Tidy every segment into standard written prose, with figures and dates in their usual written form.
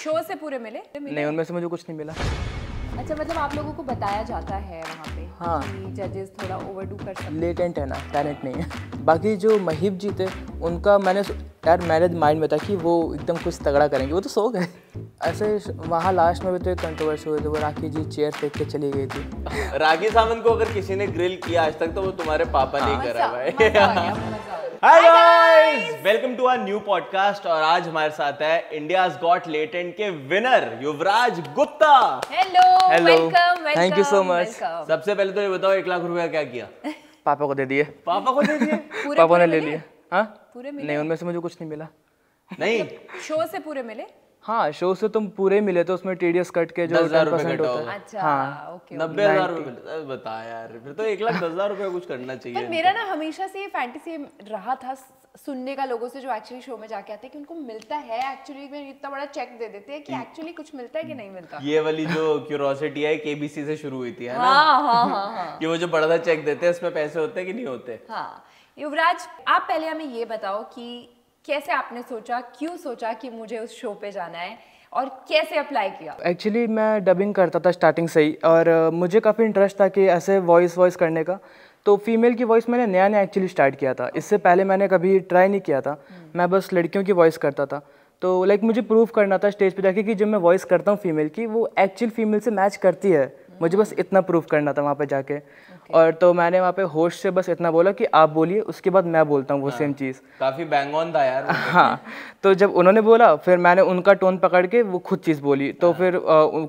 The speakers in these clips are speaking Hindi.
शो से पूरे मिले? नहीं, उनमें से मुझे कुछ नहीं मिला। अच्छा, मतलब आप लोगों को बताया जाता है वहाँ पे हाँ, कि जजेस थोड़ा ओवरडू कर सकते हैं। लेटेंट है ना, टैलेंट नहीं है। बाकी जो महीप जी थे उनका मैंने माइंड में था कि वो एकदम कुछ तगड़ा करेंगे, वो तो सो गए। ऐसे वहाँ लास्ट में भी तो एक कंट्रोवर्सी हुई थी, वो राखी जी चेयर फेंक के चली गई थी। राखी सावंत को अगर किसी ने ग्रिल किया आज तक तो वो तुम्हारे पापा ने करा भाई। मजा आ गया, मजा आ गया। Hi guys, welcome to our new podcast. और आज हमारे साथ है इंडियाज गॉट लेटेंट के winner Yuvraj Gupta. Hello, welcome, Thank you so much. सबसे पहले तो ये बताओ 1 लाख रुपया क्या किया? पापा को दे दिए। पापा को दे दिए? पापा ने ले लिए। हाँ, पूरे मिले? नहीं, उनमें से मुझे कुछ नहीं मिला। नहीं, शो से पूरे मिले? हाँ, शो से तुम पूरे मिले तो उसमें टीडीएस कट के जो 10,000 10% होता है। अच्छा, हाँ, ओके। 90,000 रुपए मिलता है। बता यार, फिर तो 1,10,000 रुपया कुछ करना चाहिए। पर मेरा ना हमेशा से ये फैंटेसी रहा था सुनने का लोगों से जो एक्चुअली शो में जाके आते हैं कि उनको मिलता है एक्चुअली में, इतना बड़ा चेक दे देते हैं कि एक्चुअली कुछ मिलता है कि नहीं मिलता। ये वाली जो क्यूरोसिटी है केबीसी से शुरू हुई थी, है ना? हाँ। कि वो जो बड़ा सा चेक देते हैं उसमें पैसे होते हैं कि नहीं होते? हाँ, युवराज, आप पहले हमें ये बताओ कि कैसे आपने सोचा, क्यों सोचा कि मुझे उस शो पे जाना है और कैसे अप्लाई किया? एक्चुअली मैं डबिंग करता था स्टार्टिंग से ही, और मुझे काफ़ी इंटरेस्ट था कि ऐसे वॉइस करने का। तो फीमेल की वॉइस मैंने नया एक्चुअली स्टार्ट किया था, इससे पहले मैंने कभी ट्राई नहीं किया था। मैं बस लड़कियों की वॉइस करता था। तो लाइक मुझे प्रूव करना था स्टेज पे जाके कि जब मैं वॉइस करता हूँ फीमेल की, वो एक्चुअल फीमेल से मैच करती है। मुझे बस इतना प्रूव करना था वहाँ पे जाके। और तो मैंने वहाँ पे होस्ट से बस इतना बोला कि आप बोलिए, उसके बाद मैं बोलता हूँ वो सेम चीज़। काफी बैंग ऑन था यार। हाँ, तो जब उन्होंने बोला फिर मैंने उनका टोन पकड़ के वो खुद चीज़ बोली। तो फिर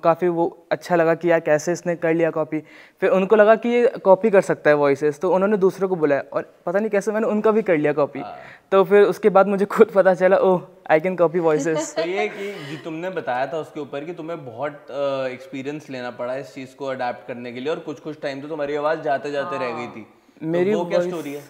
काफ़ी वो अच्छा लगा कि यार कैसे इसने कर लिया कॉपी। फिर उनको लगा कि ये कॉपी कर सकता है वॉइसेस, तो उन्होंने दूसरों को बुलाया और पता नहीं कैसे मैंने उनका भी कर लिया कॉपी। तो फिर उसके बाद मुझे खुद पता चला, ओह आई कैन कॉपी वॉइसेस। तो ये कि जो तुमने बताया था उसके ऊपर कि तुम्हें बहुत एक्सपीरियंस लेना पड़ा इस चीज को अडेप्ट करने के लिए, और कुछ टाइम तो तुम्हारी आवाज जाते जाते रह गई थी। मेरी तो वो क्या स्टोरी है?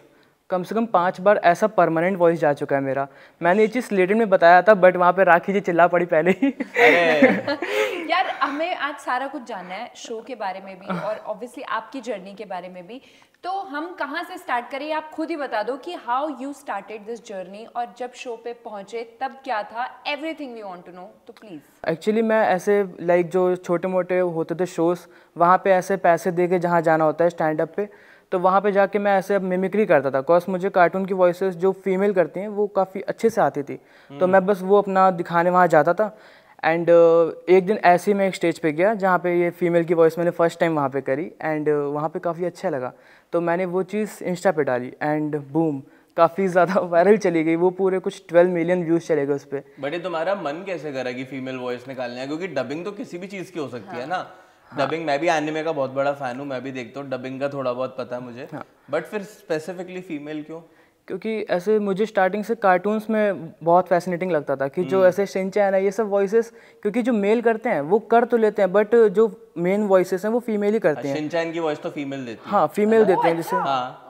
कम से कम 5 बार ऐसा परमानेंट वॉइस जा चुका है मेरा। मैंने ये चीज़ लेटेंट में बताया था, बट वहाँ पे राखी जी चिल्ला पड़ी पहले ही। अरे यार, हमें आज सारा कुछ जानना है शो के बारे में भी और ऑब्वियसली आपकी जर्नी के बारे में भी। तो हम कहाँ से स्टार्ट करें, आप खुद ही बता दो कि how you started this journey, और जब शो पे पहुंचे तब क्या था। Everything we want to know, तो प्लीज। एक्चुअली मैं ऐसे लाइक जो छोटे मोटे होते थे शोज़, वहाँ पे ऐसे पैसे दे के जहाँ जाना होता है स्टैंड अप पे, तो वहाँ पे जाके मैं ऐसे मिमिक्री करता था। बिकॉज मुझे कार्टून की वॉइसेस जो फीमेल करती हैं वो काफ़ी अच्छे से आती थी। तो मैं बस वो अपना दिखाने वहाँ जाता था। एंड एक दिन ऐसे ही मैं एक स्टेज पे गया जहाँ पे ये फीमेल की वॉइस मैंने फर्स्ट टाइम वहाँ पे करी, एंड वहाँ पे काफ़ी अच्छा लगा। तो मैंने वो चीज़ इंस्टा पे डाली एंड बूम, काफ़ी ज़्यादा वायरल चली गई। वो पूरे कुछ 12 मिलियन व्यूज़ चले गए उस पर। बट ये तुम्हारा मन कैसे करा कि फीमेल वॉइस निकालना है? क्योंकि डबिंग तो किसी भी चीज की हो सकती है ना। डबिंग, मैं भी एनिमे का बहुत बड़ा फैन हूँ, मैं भी देखता हूँ, डबिंग का थोड़ा बहुत पता है मुझे। बट फिर स्पेसिफिकली फीमेल क्यों? क्योंकि ऐसे मुझे स्टार्टिंग से कार्टून्स में बहुत फैसिनेटिंग लगता था कि जो ऐसे शिनचैन है, ये सब वॉइसेस, क्योंकि जो मेल करते हैं वो कर तो लेते हैं, बट जो मेन वॉइसेस हैं वो फीमेल ही करते हैं। शिनचैन की वॉइस तो फीमेल देती है। हाँ, फीमेल देते हैं। जैसे हाँ,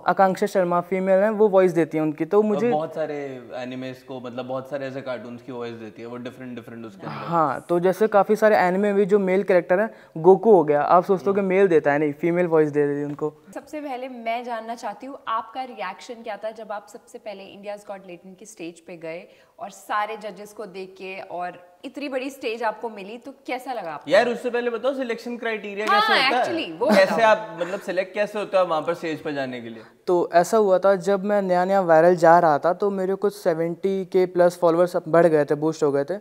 आकांक्षा शर्मा फीमेल है, वो वॉइस देती है उनकी। तो मुझे बहुत सारे एनिमेस को, मतलब बहुत सारे ऐसे कार्टून्स की वॉइस देती है वो, डिफरेंट उसके अंदर। हाँ, तो जैसे काफ़ी सारे एनिमे में जो मेल कैरेक्टर है, गोकू हो गया, आप सोचते हो कि मेल देता है, नहीं, फीमेल वॉइस दे रही है उनको। सबसे पहले मैं जानना चाहती हूँ आपका रिएक्शन क्या था जब आप सबसे पहले इंडियाज गॉट लेटेंट की स्टेज पे गए और सारे जजेस को देख के और इतनी बड़ी स्टेज आपको मिली, तो कैसा लगा आपको? यार उससे पहले बताओ सिलेक्शन क्राइटेरिया हाँ, कैसे होता actually, है? वो कैसे आप मतलब सिलेक्ट कैसे होता है वहाँ पर स्टेज पर जाने के लिए? तो ऐसा हुआ था, जब मैं नया वायरल जा रहा था तो मेरे कुछ 70K प्लस फॉलोअर्स बढ़ गए थे, बूस्ट हो गए थे।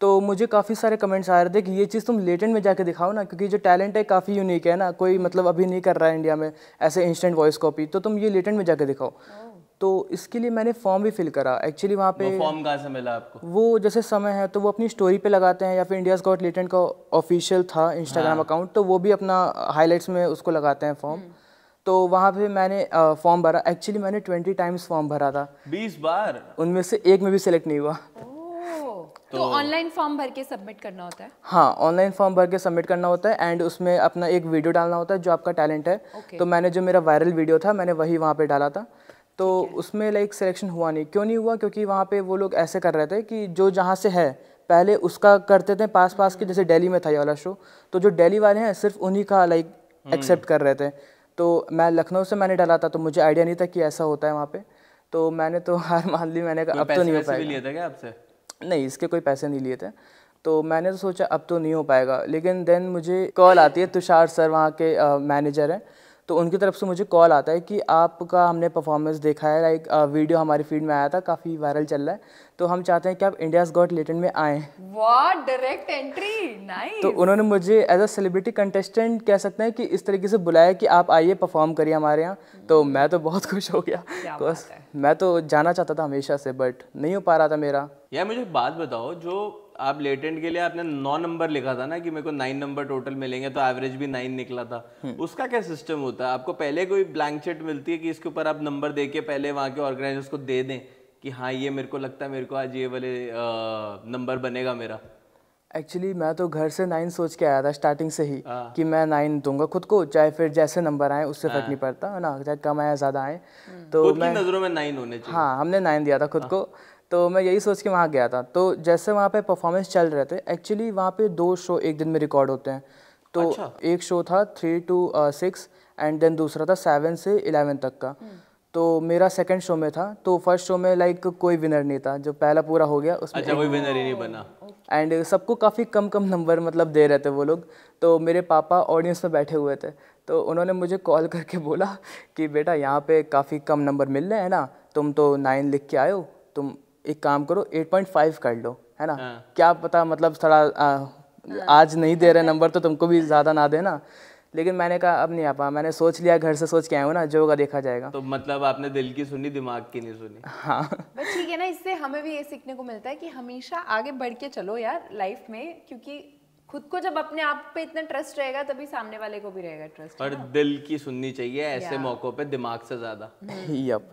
तो मुझे काफ़ी सारे कमेंट्स आ रहे थे कि ये चीज़ तुम लेटेंट में जाके दिखाओ ना, क्योंकि जो टैलेंट है काफ़ी यूनिक है ना, कोई मतलब अभी नहीं कर रहा है इंडिया में ऐसे इंस्टेंट वॉइस कॉपी, तो तुम ये लेटेंट में जाके दिखाओ। तो इसके लिए मैंने फॉर्म भी फिल करा एक्चुअली वहाँ पे। फॉर्म कहाँ से मिला आपको? वो जैसे समय है तो वो अपनी स्टोरी पे लगाते हैं, या फिर इंडियाज गॉट लेटेंट का ऑफिशियल था इंस्टाग्राम अकाउंट, तो वो भी अपना हाईलाइट्स में उसको लगाते हैं फॉर्म। तो वहाँ पे मैंने फॉर्म भरा। एक्चुअली मैंने 20 टाइम्स फॉर्म भरा था, 20 बार। उनमें से एक में भी सिलेक्ट नहीं हुआ। तो ऑनलाइन फॉर्म भर के सबमिट करना होता है? हाँ, ऑनलाइन फॉर्म भर के सबमिट करना होता है, एंड उसमें अपना एक वीडियो डालना होता है जो आपका टैलेंट है। तो मैंने जो मेरा वायरल वीडियो था मैंने वही वहाँ पे डाला था। तो उसमें लाइक सिलेक्शन हुआ नहीं। क्यों नहीं हुआ? क्योंकि वहाँ पे वो लोग ऐसे कर रहे थे कि जो जहाँ से है पहले उसका करते थे पास के, जैसे दिल्ली में था ये वाला शो, तो जो दिल्ली वाले हैं सिर्फ उन्हीं का लाइक एक्सेप्ट कर रहे थे। तो मैं लखनऊ से मैंने डाला था, तो मुझे आइडिया नहीं था कि ऐसा होता है वहाँ पे। तो मैंने तो हार मान ली, मैंने कहा अब तो नहीं हो पाएगा। लिया था क्या आपसे? नहीं, इसके कोई पैसे नहीं लिए थे। तो मैंने तो सोचा अब तो नहीं हो पाएगा, लेकिन देन मुझे कॉल आती है, तुषार सर वहाँ के मैनेजर हैं, तो उनकी तरफ से मुझे कॉल आता है कि आपका हमने परफॉर्मेंस देखा है, लाइक वीडियो हमारी फीड में आया था, काफ़ी वायरल चल रहा है, तो हम चाहते हैं कि आप इंडियाज़ गॉट टैलेंट में आएँ। वाह, डायरेक्ट एंट्री, नाइस। तो उन्होंने मुझे एज अ सेलिब्रिटी कंटेस्टेंट कह सकते हैं कि इस तरीके से बुलाया कि आप आइए परफॉर्म करिए हमारे यहाँ। तो मैं तो बहुत खुश हो गया, बिकॉज मैं तो जाना चाहता था हमेशा से, बट नहीं हो पा रहा था मेरा। यार मुझे एक बात बताओ, जो आप लेटेंट के लिए आपने 9 नंबर लिखा था ना कि मेरे को 9 नंबर टोटल मिलेंगे, तो एवरेज भी 9 निकला था, उसका क्या सिस्टम होता है? आपको पहले कोई ब्लैंक शीट मिलती है कि इसके ऊपर आप नंबर दे के पहले वहाँ के ऑर्गेनाइजर्स को दे दें कि हाँ ये मेरे को लगता है मेरे को आज ये वाले नंबर बनेगा मेरा? एक्चुअली मैं तो घर से 9 सोच के आया था स्टार्टिंग से ही कि मैं 9 दूंगा खुद को, चाहे फिर जैसे नंबर आए उससे फर्क नहीं पड़ता है ना, चाहे कम आए ज़्यादा आए। तो खुद की नज़रों में 9 होने चाहिए। हाँ, हमने 9 दिया था खुद को, तो मैं यही सोच के वहाँ गया था। तो जैसे वहाँ पे परफॉर्मेंस चल रहे थे, एक्चुअली वहाँ पे 2 शो एक दिन में रिकॉर्ड होते हैं। तो एक शो था 3 to 6 एंड देन दूसरा था 7 से 11 तक का। तो मेरा सेकंड शो में था, तो फर्स्ट शो में लाइक कोई विनर नहीं था, जो पहला पूरा हो गया उसमें अच्छा, कोई विनर ही नहीं बना। एंड सबको काफ़ी कम कम नंबर मतलब दे रहे थे वो लोग। तो मेरे पापा ऑडियंस में बैठे हुए थे, तो उन्होंने मुझे कॉल करके बोला कि बेटा यहाँ पे काफ़ी कम नंबर मिल रहे हैं ना, तुम तो 9 लिख के आए हो, तुम एक काम करो 8.5 कर लो, है ना। क्या पता मतलब थोड़ा आज नहीं दे रहे नंबर तो तुमको भी ज़्यादा ना देना। लेकिन मैंने कहा अब नहीं आ पा, मैंने सोच लिया, घर से सोच के आया हूँ ना, जो होगा देखा जाएगा। तो मतलब आपने दिल की सुनी, दिमाग की नहीं सुनी। हाँ, बट ठीक है ना, इससे हमें भी ये सीखने को मिलता है कि हमेशा आगे बढ़ के चलो यार लाइफ में, क्योंकि खुद को जब अपने आप पे इतना ट्रस्ट रहेगा तभी सामने वाले को भी रहेगा ट्रस्ट। और दिल की सुननी चाहिए ऐसे मौकों पे, दिमाग से ज्यादा। यप।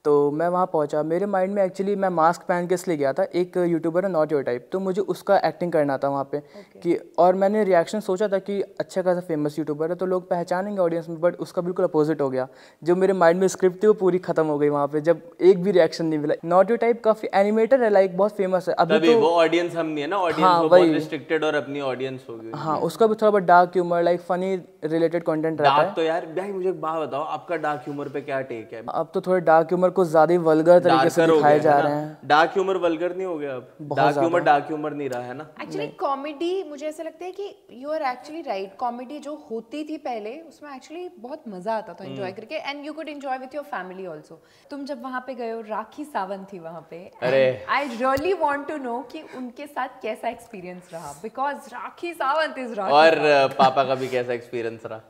तो मैं वहाँ पहुँचा, मेरे माइंड में एक्चुअली मैं मास्क पहन के इसलिए गया था, एक यूट्यूबर है नॉट योर टाइप, तो मुझे उसका एक्टिंग करना था वहाँ पे कि, और मैंने रिएक्शन सोचा था कि अच्छा खासा फेमस यूट्यूबर है तो लोग पहचानेंगे ऑडियंस में, बट उसका बिल्कुल अपोजिट हो गया। जो मेरे माइंड में स्क्रिप्ट थी वो पूरी खत्म हो गई वहाँ पे, जब एक भी रिएक्शन नहीं मिला। नॉट योर टाइप काफ़ी एनिमेटर है, लाइक बहुत फेमस है अभी तो, वो ऑडियंस हम नहीं है ना, ऑडियंस वो बहुत रिस्ट्रिक्टेड और अपनी ऑडियंस होगी। हाँ, उसका भी थोड़ा बहुत dark humour, like funny related content रहता है। तो यार भाई मुझे एक बात बताओ, आपका डार्क ह्यूमर पे क्या टेक है? अब तो थोड़े डार्क ह्यूमर को ज़्यादा ही वल्गर तरीके से दिखाए जा रहे हैं। डार्क ह्यूमर वल्गर नहीं हो गया अब? डार्क ह्यूमर नहीं रहा है ना एक्चुअली। कॉमेडी मुझे ऐसा लगता है कि you are actually right, comedy जो होती थी पहले उसमें एक्चुअली बहुत मजा आता था एंजॉय करके, and you could enjoy with your family also. तुम जब वहाँ पे गए हो, राखी सावंत थी वहाँ पे, I really want to know कि उनके साथ कैसा एक्सपीरियंस रहा, बिकॉज राखी सावंत इज राखी। और पापा का भी कैसा एक्सपीरियंस रहा?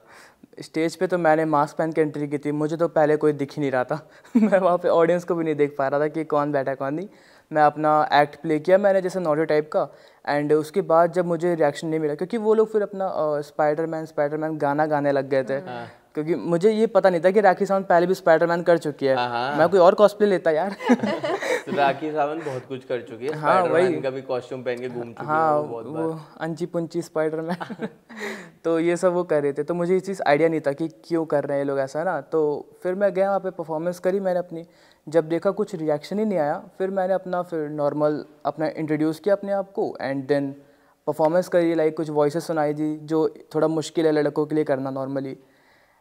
स्टेज पे तो मैंने मास्क पहन के एंट्री की थी, मुझे तो पहले कोई दिख ही नहीं रहा था मैं वहाँ पे ऑडियंस को भी नहीं देख पा रहा था कि कौन बैठा कौन नहीं। मैं अपना एक्ट प्ले किया मैंने जैसे नॉट योर टाइप का, एंड उसके बाद जब मुझे रिएक्शन नहीं मिला, क्योंकि वो लोग फिर अपना स्पाइडरमैन गाना गाने लग गए थे, क्योंकि मुझे ये पता नहीं था कि राखी सावंत पहले भी स्पाइडरमैन कर चुकी है। मैं कोई और कॉस्प्ले लेता यार राखी सावंत बहुत कुछ कर चुकी है, स्पाइडरमैन का भी कॉस्ट्यूम पहन के घूम चुकी है वो अंची पुंची स्पाइडरमैन तो ये सब वो कर रहे थे, तो मुझे ये चीज़ आइडिया नहीं था कि क्यों कर रहे हैं ये लोग ऐसा ना। तो फिर मैं गया वहाँ पे परफॉर्मेंस करी मैंने अपनी, जब देखा कुछ रिएक्शन ही नहीं आया, फिर मैंने अपना फिर नॉर्मल अपना इंट्रोड्यूस किया अपने आप को, एंड देन परफॉर्मेंस करी, लाइक कुछ वॉइसेस सुनाई दी जो थोड़ा मुश्किल है लड़कों के लिए करना नॉर्मली।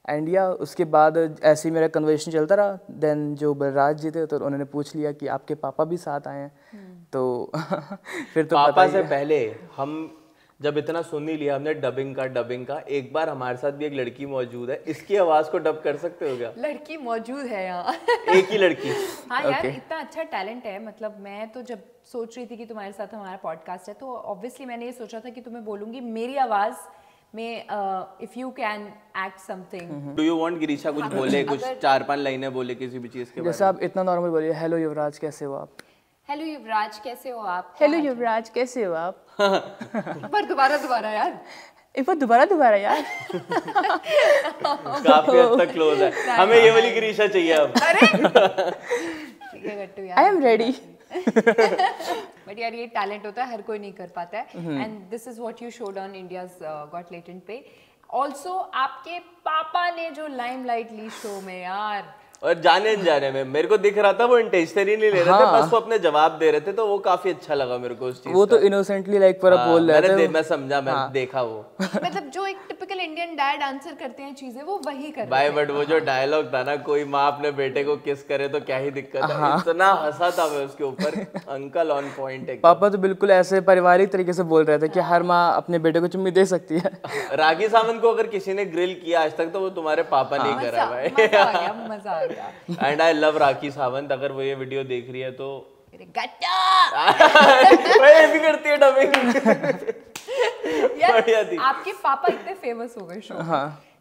एंड या उसके बाद ऐसे ही मेरा कन्वर्सेशन चलता रहा। देन जो बलराज जी थे तो उन्होंने पूछ लिया कि आपके पापा भी साथ आए हैं तो फिर तो पापा से पहले हम जब इतना सुन ही लिया हमने डबिंग का, एक बार हमारे साथ भी एक लड़की मौजूद है, इसकी आवाज को डब कर सकते हो क्या? लड़की मौजूद है यहाँ एक ही लड़की? हाँ यार, इतना अच्छा टैलेंट है। मतलब मैं तो जब सोच रही थी कि तुम्हारे साथ हमारा पॉडकास्ट है, तो ऑब्वियसली मैंने ये सोचा था कि तुम्हें बोलूंगी मेरी आवाज में if you can act something. Do you want Girisha कुछ बोले, कुछ 4-5 लाइनें बोले किसी भी चीज के बारे में? जैसे आप इतना नॉर्मल बोलिए, हेलो युवराज कैसे हो आप, हेलो युवराज कैसे हो आप, हेलो युवराज कैसे हो आप पर दोबारा यार, एक बार दोबारा यार काफी हद तक क्लोज है, हमें ये वाली गिरीशा चाहिए अब। ठीक है गट्टू यार, आई एम रेडी बट यार ये टैलेंट होता है, हर कोई नहीं कर पाता है, and this is what you showed on India's got talent पे। ऑल्सो आपके पापा ने जो लाइमलाइट ली शो में यार, और जाने अनजाने में मेरे को दिख रहा था वो इंटेंशनली नहीं ले रहे थे, बस वो अपने जवाब दे रहे थे, तो वो काफी अच्छा लगा मेरे को उस चीज वो तो इनोसेंटली लाइक पूरा बोल रहे थे। मैं समझा, मैं देखा वो। मतलब जो एक टिपिकल इंडियन डैड आंसर करते हैं चीजें, वो वही कर भाई बट वो जो डायलॉग था ना, कोई माँ अपने बेटे को किस करे तो क्या ही दिक्कत है, इतना हंसा था मैं उसके ऊपर। अंकल ऑन पॉइंट है। पापा तो बिल्कुल ऐसे पारिवारिक तरीके से बोल रहे थे कि हर माँ अपने बेटे को चुम्मी दे सकती है। राखी सावंत को अगर किसी ने ग्रिल किया आज तक तो वो तुम्हारे पापा नहीं करा भाई। मजा आ गया। And I love Rakhi Sawant, अगर वो ये वीडियो देख रही है तो ये भी करती है डबिंग। यार आपके पापा इतने फेमस हो गए शो,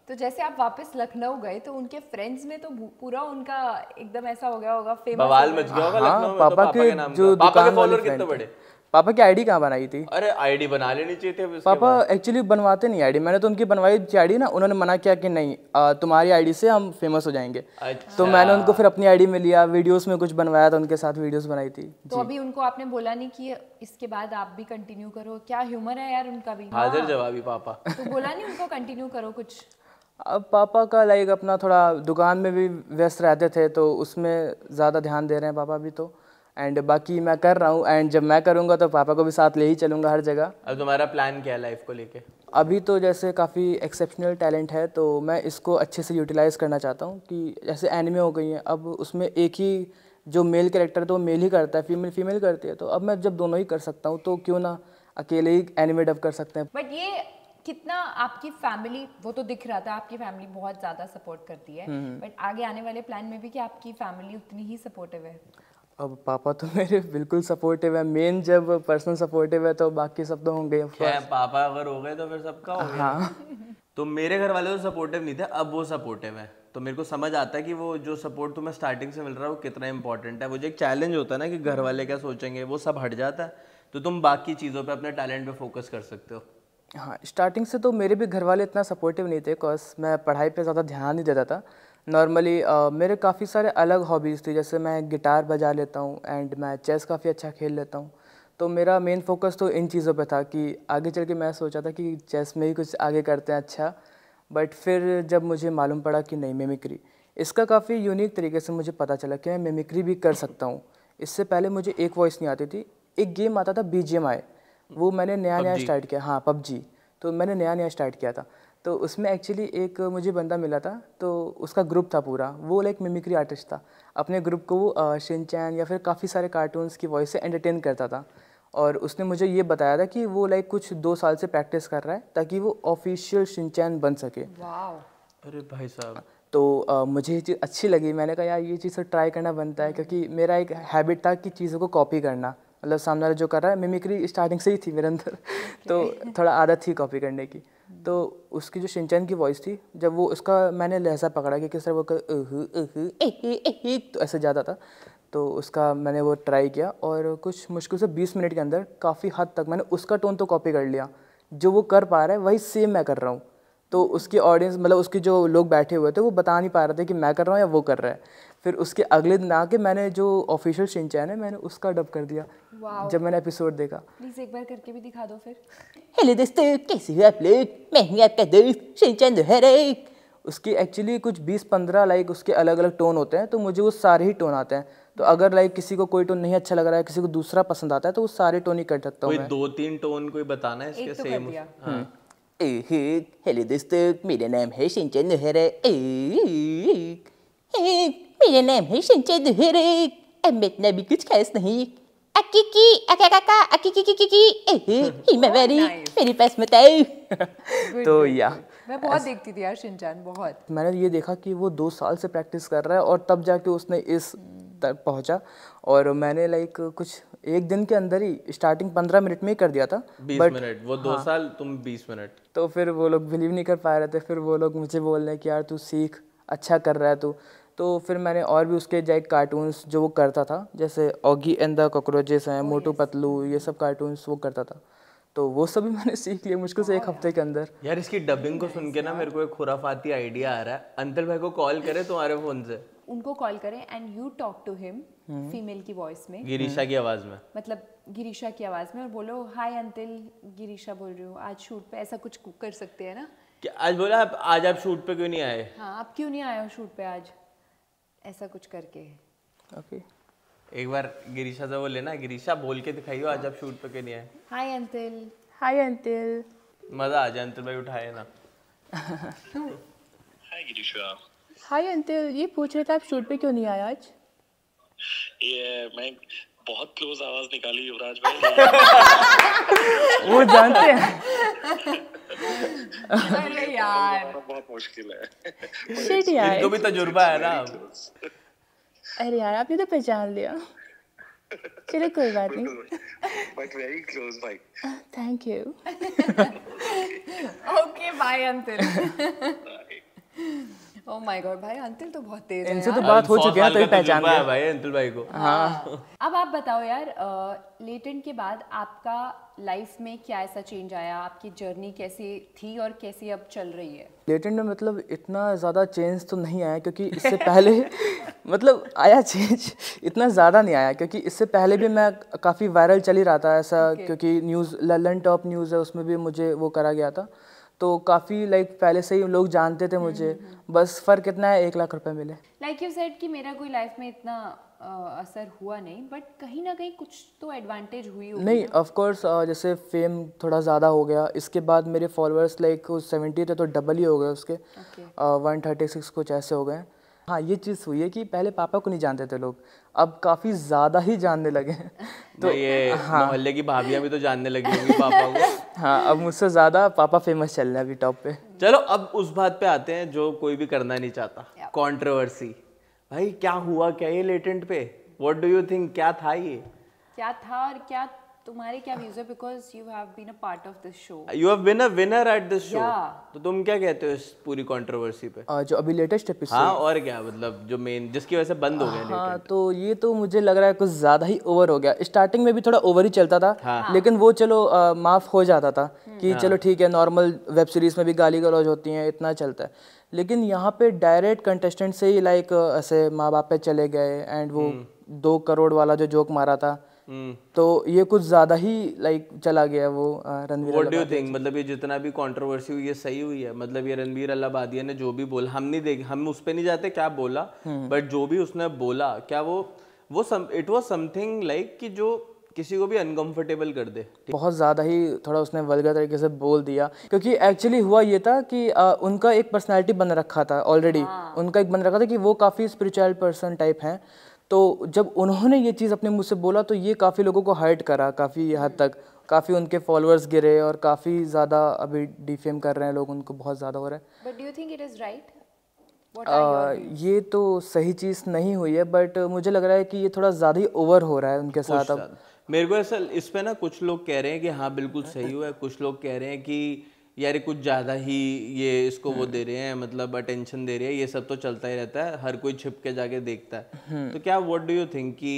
तो जैसे आप वापस लखनऊ गए तो उनके फ्रेंड्स में तो पूरा उनका एकदम ऐसा हो गया होगा, फेमस बवाल मच गया होगा लखनऊ में। पापा के नाम जो पापा के दुकान फॉलोअर वाले कितने बड़े? पापा की आईडी कहाँ बनाई थी? अरे आईडी बना लेनी चाहिए थी। पापा एक्चुअली बनवाते नहीं आईडी, मैंने तो उनकी बनवाई थी आईडी ना, उन्होंने मना किया कि नहीं तुम्हारी आईडी से हम फेमस हो जाएंगे। तो मैंने उनको फिर अपनी आईडी में लिया, वीडियोस में कुछ बनवाया था उनके साथ, वीडियोस बनाई थी। तो अभी उनको आपने बोला नहीं कि इसके बाद आप भी कंटिन्यू करो? क्या ह्यूमर है यार उनका भी, हाजिर जवाबी पापा। तो बोला नहीं उनको कंटिन्यू करो कुछ? अब पापा का लाइक अपना थोड़ा दुकान में भी व्यस्त रहते थे, तो उसमें ज़्यादा ध्यान दे रहे हैं पापा भी तो। एंड बाकी मैं कर रहा हूँ, एंड जब मैं करूँगा तो पापा को भी साथ ले ही चलूँगा हर जगह। अब तुम्हारा प्लान क्या है लाइफ को लेके? अभी तो जैसे काफ़ी एक्सेप्शनल टैलेंट है, तो मैं इसको अच्छे से यूटिलाइज़ करना चाहता हूँ कि जैसे एनिमे हो गई हैं, अब उसमें एक ही जो मेल कैरेक्टर है तो मेल ही करता है, फीमेल फीमेल करती है, तो अब मैं जब दोनों ही कर सकता हूँ तो क्यों ना अकेले ही एनिमे डब कर सकते हैं। बट ये कितना आपकी फैमिली, वो तो दिख रहा था आपकी फैमिली बहुत ज़्यादा सपोर्ट करती है, बट आगे आने वाले प्लान में भी कि आपकी फैमिली उतनी ही सपोर्टिव है? अब पापा तो मेरे बिल्कुल सपोर्टिव है, मेन जब पर्सनल सपोर्टिव है तो बाकी सब तो होंगे। क्या पापा अगर हो गए तो फिर सबका हो गया। हाँ। तो मेरे घर वाले तो सपोर्टिव नहीं थे, अब वो सपोर्टिव है, तो मेरे को समझ आता है कि वो जो सपोर्ट तुम्हें स्टार्टिंग से मिल रहा है वो कितना इंपॉर्टेंट है। वो जो एक चैलेंज होता है ना कि घर वाले क्या सोचेंगे, वो सब हट जाता है, तो तुम बाकी चीज़ों पे अपने टैलेंट पे फोकस कर सकते हो। हाँ, स्टार्टिंग से तो मेरे भी घर वाले इतना सपोर्टिव नहीं थे, बिकॉज मैं पढ़ाई पे ज़्यादा ध्यान नहीं देता था। नॉर्मली मेरे काफ़ी सारे अलग हॉबीज़ थी, जैसे मैं गिटार बजा लेता हूँ एंड मैं चेस काफ़ी अच्छा खेल लेता हूँ। तो मेरा मेन फोकस तो इन चीज़ों पे था कि आगे चल के मैं सोचा था कि चेस में ही कुछ आगे करते हैं अच्छा। बट फिर जब मुझे मालूम पड़ा कि नहीं, मिमिक्री इसका काफ़ी यूनिक तरीके से मुझे पता चला कि मैं मिमिक्री भी कर सकता हूँ। इससे पहले मुझे एक वॉइस नहीं आती थी। एक गेम आता था BGMI, वो मैंने नया स्टार्ट किया। हाँ, PUBG, तो मैंने नया स्टार्ट किया था। तो उसमें एक्चुअली एक मुझे बंदा मिला था, तो उसका ग्रुप था पूरा, वो लाइक मिमिक्री आर्टिस्ट था। अपने ग्रुप को वो शिनचैन या फिर काफ़ी सारे कार्टून्स की वॉइस से एंटरटेन करता था। और उसने मुझे ये बताया था कि वो लाइक कुछ 2 साल से प्रैक्टिस कर रहा है ताकि वो ऑफिशियल शिनचैन बन सके। वाओ। अरे भाई साहब। तो मुझे ये चीज़ अच्छी लगी, मैंने कहा यार ये चीज़ तो ट्राई करना बनता है, क्योंकि मेरा एक हैबिट था कि चीज़ों को कॉपी करना, मतलब सामने वाला जो कर रहा है, मिमिक्री स्टार्टिंग से ही थी मेरे अंदर। तो थोड़ा आदत थी कॉपी करने की। तो उसकी जो शिनचैन की वॉइस थी, जब वो उसका मैंने लहजा पकड़ा कि किस तरह वो तो ऐसे ज़्यादा था, तो उसका मैंने वो ट्राई किया और कुछ मुश्किल से 20 मिनट के अंदर काफ़ी हद तक मैंने उसका टोन तो कॉपी कर लिया। जो वो कर पा रहा है वही सेम मैं कर रहा हूँ। तो उसकी ऑडियंस, मतलब उसके जो लोग बैठे हुए थे, वो बता नहीं पा रहे थे कि मैं कर रहा हूँ या वो कर रहा है। फिर उसके अगले दिन आके मैंने जो ऑफिशियल शिनचैन है, मैंने उसका डब कर दिया। जब मैंने एपिसोड देखा। प्लीज एक बार करके भी दिखा दो फिर। हेलो दोस्तों, कैसे हो आप लोग? मैं हूँ आपका दोस्त शिनचैन द हेडेक। उसकी एक्चुअली कुछ 20-15 लाइक उसके अलग अलग टोन होते हैं, तो मुझे वो सारे ही टोन आते हैं। तो अगर लाइक किसी को कोई टोन नहीं अच्छा लग रहा है, किसी को दूसरा पसंद आता है, तो वो सारे टोन ही कर सकता हूँ। कोई 2-3 टोन कोई बताना है इसके सेम? हेलो दोस्तों, मेरा नाम है शिनचैन द हेडेक। मेरा नाम है शिनचैन द हेडेक। अब मैं इतना भी कुछ खास नहीं। अकीकी अकाका अकीकी हिमावरी मेरे पास मत आओ। तो या मैं बहुत देखती थी यार शिनचैन, बहुत। मैंने ये देखा कि वो 2 साल से प्रैक्टिस कर रहा है और तब जाके उसने इस तक पहुंचा। और मैंने लाइक कुछ एक दिन के अंदर ही स्टार्टिंग 15 मिनट में ही कर दिया था। 20 मिनट, वो 2 साल, तुम 20 मिनट। तो फिर वो लोग बिलीव नहीं कर पा रहे थे। फिर वो लोग मुझे बोल रहे हैं कि यार तू सीख, अच्छा कर रहा है तू। तो फिर मैंने और भी उसके जो कार्टून्स जो वो करता था, जैसे ऑगी एंड द कॉकरोचेस हैं, मोटू पतलू, ये सब कार्टून्स वो करता था। तो वो सभी मैंने सीख लिया मुश्किल से 1 हफ्ते के अंदर। यार इसकी डबिंग को सुन के ना मेरे को एक खुराफाती आइडिया आ रहा है। अंतल भाई को कॉल करे तुम्हारे फोन से, उनको कॉल करें and you talk to him female की वॉइस में, गिरीशा की आवाज में, मतलब गिरीशा की आवाज में, और बोलो हाय अंकल, गिरीशा बोल रही हूँ, आज शूट पे, ऐसा कुछ कर सकते हैं ना? क्या आज बोला आज आप शूट पे क्यों नहीं आए? हाँ, आप क्यों नहीं आए हो शूट पे आज? ऐसा कुछ करके। ओके एक बार गिरीशा से वो लेना, गिरीशा बोल के दिखाइयो आज आप शूट पे के नहीं आए। हाय अंतिल। हाय अंतिल। मजा आ जाए अंतिल भाई, उठाए ना। हाय गिरीशा। हाय अंतिल, ये पूछ रहे थे आप शूट पे क्यों नहीं आए आज? ये मैं बहुत क्लोज आवाज निकाली युवराज भाई। वो जानते हैं। अरे यार बहुत मुश्किल है। शिट यार। इनको भी तजुर्बा है ना। अरे यार आपने तो पहचान लिया। चलो कोई बात नहीं। बट वेरी क्लोज भाई। Thank you. Okay bye Antil. Oh my god भाई अंतिल तो बहुत तेज है इनसे तो यार। बात हो चुकी है तभी पहचान है गया। भाई अंतिल भाई को। हाँ। अब आप बताओ यार, लेटेंट के बाद आपका लाइफ में क्या ऐसा चेंज आया, आपकी जर्नी कैसी थी और कैसी अब चल रही है? लेटेंट में मतलब इतना ज़्यादा चेंज तो नहीं आया क्योंकि इससे पहले मतलब आया चेंज, इतना ज़्यादा नहीं आया क्योंकि इससे पहले भी मैं काफ़ी वायरल चल ही रहा था ऐसा क्योंकि न्यूज़ ललन टॉप न्यूज़ है उसमें भी मुझे वो करा गया था, तो काफ़ी लाइक पहले से ही लोग जानते थे मुझे। बस फ़र्क इतना है 1 लाख रुपए मिले। लाइक यू सेड कि मेरा कोई लाइफ में इतना असर हुआ नहीं, बट कहीं ना कहीं कुछ तो एडवांटेज हुई होगी। नहीं ऑफ कोर्स जैसे फेम थोड़ा ज़्यादा हो गया, इसके बाद मेरे फॉलोअर्स लाइक 70 थे तो डबल ही हो गए उसके। 136 कुछ ऐसे हो गए। हाँ ये चीज़ हुई है कि पहले पापा को नहीं जानते थे लोग, अब काफ़ी ज़्यादा ही जानने लगे हैं। तो ये मोहल्ले की भाभियां भी तो जानने लगी होंगी पापा को। हाँ अब मुझसे ज़्यादा पापा फेमस चल रहे हैं अभी टॉप पे। चलो अब उस बात पे आते हैं जो कोई भी करना नहीं चाहता, कंट्रोवर्सी। भाई क्या हुआ क्या ये लेटेंट पे? व्हाट डू यू थिंक, क्या था ये? क्या था और क्या तुम्हारे क्या व्यूज है, because you have been a part of this show. You have been a winner at this show. Yeah. तो तुम क्या कहते हो इस पूरी कंट्रोवर्सी पे? जो अभी लेटेस्ट एपिसोड। हाँ और क्या, मतलब जो मेन जिसकी वजह से बंद हो गया हाँ तो ये तो मुझे लग रहा है कुछ ज़्यादा ही ओवर हो गया। स्टार्टिंग में भी थोड़ा ओवर ही चलता था लेकिन वो चलो माफ़ हो जाता था कि चलो ठीक है, नॉर्मल वेब सीरीज़ में भी गाली गलौज होती हैं, इतना चलता है। लेकिन यहाँ पे डायरेक्ट कंटेस्टेंट से ही लाइक ऐसे माँ बाप पे चले गए एंड वो 2 करोड़ वाला जो जोक मारा था, तो ये कुछ ज़्यादा ही लाइक चला गया वो Ranveer. What do you think, मतलब ये जितना भी कंट्रोवर्सी हुई ये सही हुई है? मतलब ये रणवीर अल्लाबादिया ने जो भी बोला, हम नहीं देख, हम उस पे नहीं जाते क्या बोला, बट जो भी उसने बोला क्या वो इट वाज समथिंग लाइक कि जो किसी को भी अनकंफर्टेबल कर दे। बहुत ज़्यादा ही थोड़ा उसने वल्गर तरीके से बोल दिया क्योंकि एक्चुअली हुआ ये था कि उनका एक पर्सनैलिटी बन रखा था ऑलरेडी। उनका एक बन रखा था कि वो काफ़ी स्पिरिचुअल पर्सन टाइप हैं, तो जब उन्होंने ये चीज़ अपने मुंह से बोला तो ये काफ़ी लोगों को हर्ट करा, काफ़ी हद तक काफ़ी उनके फॉलोअर्स गिरे और काफ़ी ज़्यादा अभी डिफेम कर रहे हैं लोग उनको, बहुत ज़्यादा हो रहा है। But do you think it is right? ये तो सही चीज़ नहीं हुई है बट मुझे लग रहा है कि ये थोड़ा ज़्यादा ही ओवर हो रहा है उनके साथ। अब मेरे को ऐसा इस पे ना कुछ लोग कह रहे हैं कि हाँ बिल्कुल सही हुआ है, कुछ लोग कह रहे हैं कि यार ये कुछ ज़्यादा ही ये इसको वो दे रहे हैं, मतलब अटेंशन दे रहे हैं। ये सब तो चलता ही रहता है, हर कोई छिप के जाके देखता है। तो क्या व्हाट डू यू थिंक कि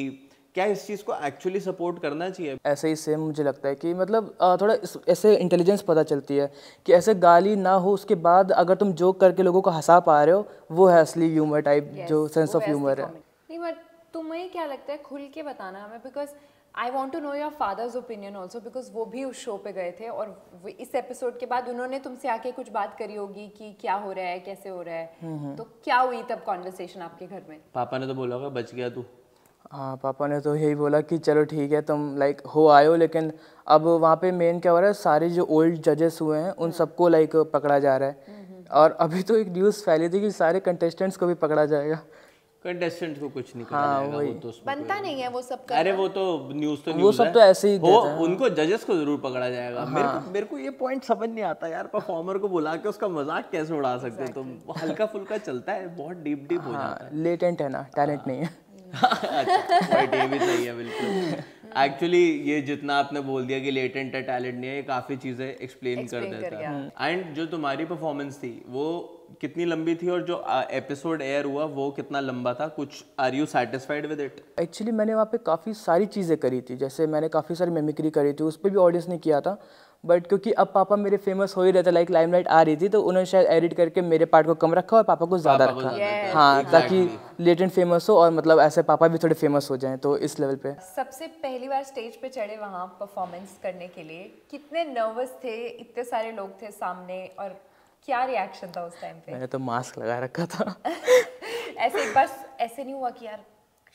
क्या इस चीज़ को एक्चुअली सपोर्ट करना चाहिए? ऐसे ही सेम मुझे लगता है कि मतलब थोड़ा ऐसे इंटेलिजेंस पता चलती है कि ऐसे गाली ना हो उसके बाद अगर तुम जोक करके लोगों को हंसा पा रहे हो, वो है असली ह्यूमर टाइप, जो सेंस ऑफ ह्यूमर है। नहीं बट तुम्हें क्या लगता है, खुल के बताना हमें, because I want to know your father's opinion also, because वो भी उस शो पे गए थे और इस एपिसोड के बाद उन्होंने तुमसे आके कुछ बात करी होगी कि क्या हो रहा है, कैसे हो रहा है, तो क्या हुई तब कॉन्वर्सेशन आपके घर में? पापा ने तो बोला होगा बच गया तू। हाँ पापा ने तो यही बोला कि चलो ठीक है तुम लाइक हो आए हो, लेकिन अब वहाँ पे मेन क्या हो रहा है, सारे जो ओल्ड जजेस हुए हैं उन सबको लाइक पकड़ा जा रहा है। और अभी तो एक न्यूज़ फैली थी कि सारे कंटेस्टेंट्स को भी पकड़ा जाएगा। कंटेस्टेंट को कुछ नहीं करा जाएगा, वो तो उसमें बनता नहीं है वो सब कोई- अरे वो तो न्यूज़ तो वो न्यूज़ सब है। तो ऐसे ही हो देते हैं। उनको जजेस को जरूर पकड़ा जाएगा। मेरे को ये पॉइंट समझ नहीं आता यार, परफॉर्मर को बुला के उसका मजाक कैसे उड़ा सकते हो तुम? हल्का फुल्का चलता है, बहुत डीप हो जाता है। लेटेंट है ना, टैलेंट नहीं है। अच्छा पॉइंट ये भी सही है बिल्कुल। एक्चुअली ये जितना आपने बोल दिया कि लेटेंट है टैलेंट नहीं है, ये काफ़ी चीज़ें एक्सप्लेन कर देता है। एंड जो तुम्हारी परफॉर्मेंस थी वो कितनी लंबी थी और जो एपिसोड एयर हुआ वो कितना लंबा था? कुछ are you satisfied with it? Actually मैंने वहाँ पे काफ़ी सारी चीज़ें करी थी, जैसे मैंने काफ़ी सारी मिमिक्री करी थी, उस पर भी ऑडियंस ने किया था। बट क्योंकि अब पापा मेरे फेमस हो ही रहे थे, लाइक लाइमलाइट आ रही थी, तो उन्होंने शायद एडिट करके मेरे पार्ट को कम रखा और पापा को ज़्यादा रखा। हाँ ताकि लेटेंट फेमस हो और मतलब ऐसे पापा भी थोड़े फेमस हो जाएं, तो इस लेवल पे। सबसे पहली बार स्टेज पे चढ़े वहाँ परफॉर्मेंस करने के लिए, कितने नर्वस थे? इतने सारे लोग थे सामने और क्या रिएक्शन था उस टाइम पे? मैंने तो मास्क लगा रखा था। ऐसे बस ऐसे नहीं हुआ कि यार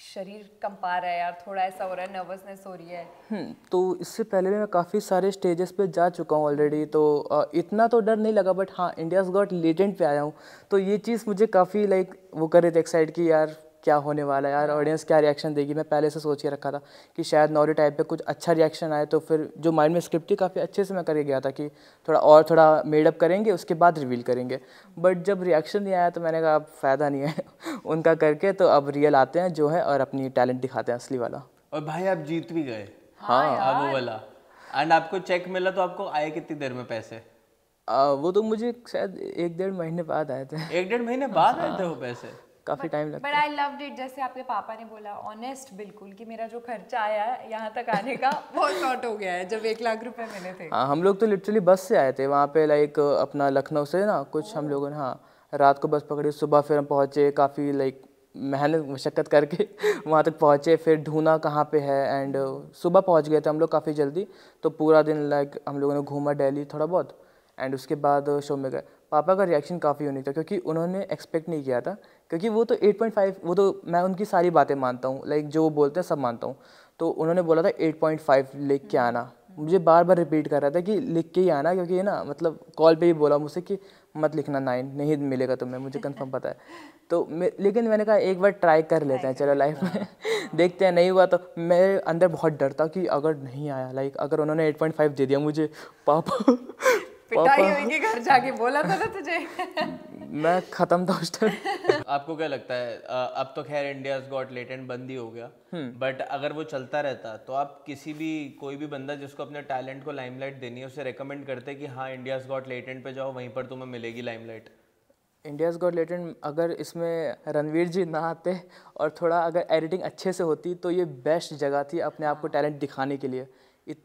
शरीर कंपा रहा है यार, थोड़ा ऐसा हो रहा है, नर्वसनेस हो रही है? तो इससे पहले भी मैं काफ़ी सारे स्टेजेस पे जा चुका हूँ ऑलरेडी, तो इतना तो डर नहीं लगा। बट हाँ, इंडियाज़ गॉट लेजेंड पे आया हूँ, तो ये चीज़ मुझे काफ़ी लाइक वो कर रहे थे एक्साइट कि यार क्या होने वाला है यार, ऑडियंस क्या रिएक्शन देगी। मैं पहले से सोच के रखा था कि शायद नौरी टाइप पे कुछ अच्छा रिएक्शन आए, तो फिर जो माइंड में स्क्रिप्ट थी काफ़ी अच्छे से मैं करके गया था कि थोड़ा मेडअप करेंगे, उसके बाद रिवील करेंगे। बट जब रिएक्शन नहीं आया तो मैंने कहा अब फ़ायदा नहीं है उनका करके, तो अब रियल आते हैं जो है और अपनी टैलेंट दिखाते हैं असली वाला। और भाई आप जीत भी गए। हाँ अब वो वाला एंड आपको चेक मिला, तो आपको आए कितनी देर में पैसे? वो तो मुझे शायद 1-1.5 महीने बाद आए थे। 1-1.5 महीने बाद आए थे वो पैसे? काफ़ी टाइम लगता बट आई लव्ड इट, जैसे आपके पापा ने बोला ऑनेस्ट बिल्कुल कि मेरा जो खर्चा आया है यहाँ तक आने का वो सॉर्ट हो गया है जब 1 लाख रुपए मिले थे। हाँ, हम लोग तो लिटरली बस से आए थे वहाँ पे, लाइक अपना लखनऊ से ना कुछ हम लोगों ने, हाँ, रात को बस पकड़ी, सुबह फिर हम पहुँचे, काफ़ी लाइक मेहनत मशक्क़त करके वहाँ तक पहुँचे। फिर ढूंढा कहाँ पे है, एंड सुबह पहुँच गए थे हम लोग काफ़ी जल्दी। तो पूरा दिन लाइक हम लोगों ने घूमा दिल्ली थोड़ा बहुत, एंड उसके बाद शो में गए। पापा का रिएक्शन काफ़ी यूनिक था क्योंकि उन्होंने एक्सपेक्ट नहीं किया था, क्योंकि वो तो 8.5, वो तो मैं उनकी सारी बातें मानता हूँ, लाइक जो वो बोलते हैं सब मानता हूँ। तो उन्होंने बोला था 8.5 लिख के आना, मुझे बार बार रिपीट कर रहा था कि लिख के ही आना, क्योंकि ना मतलब कॉल पे ही बोला मुझसे कि मत लिखना 9, नहीं मिलेगा तुम्हें, मुझे कंफर्म पता है। तो लेकिन मैंने कहा एक बार ट्राई कर लेते हैं चलो लाइफ में देखते हैं, नहीं हुआ तो मेरे अंदर बहुत डर था कि अगर नहीं आया, लाइक अगर उन्होंने 8.5 दे दिया मुझे, पापा पिटाई होगी घर जाके, बोला था ना तुझे मैं ख़त्म था उस टाइम। आपको क्या लगता है, अब तो खैर इंडियाज गॉट लेटेंट बंद ही हो गया, बट अगर वो चलता रहता तो आप कोई भी बंदा जिसको अपने टैलेंट को लाइमलाइट देनी है, उसे रेकमेंड करते कि हाँ इंडियाज गॉट लेटेंट पे जाओ, वहीं पर तुम्हें मिलेगी लाइमलाइट? इंडियाज़ गॉट लेटेंट, अगर इसमें रणवीर जी ना आते और थोड़ा अगर एडिटिंग अच्छे से होती तो ये बेस्ट जगह थी अपने आप को टैलेंट दिखाने के लिए।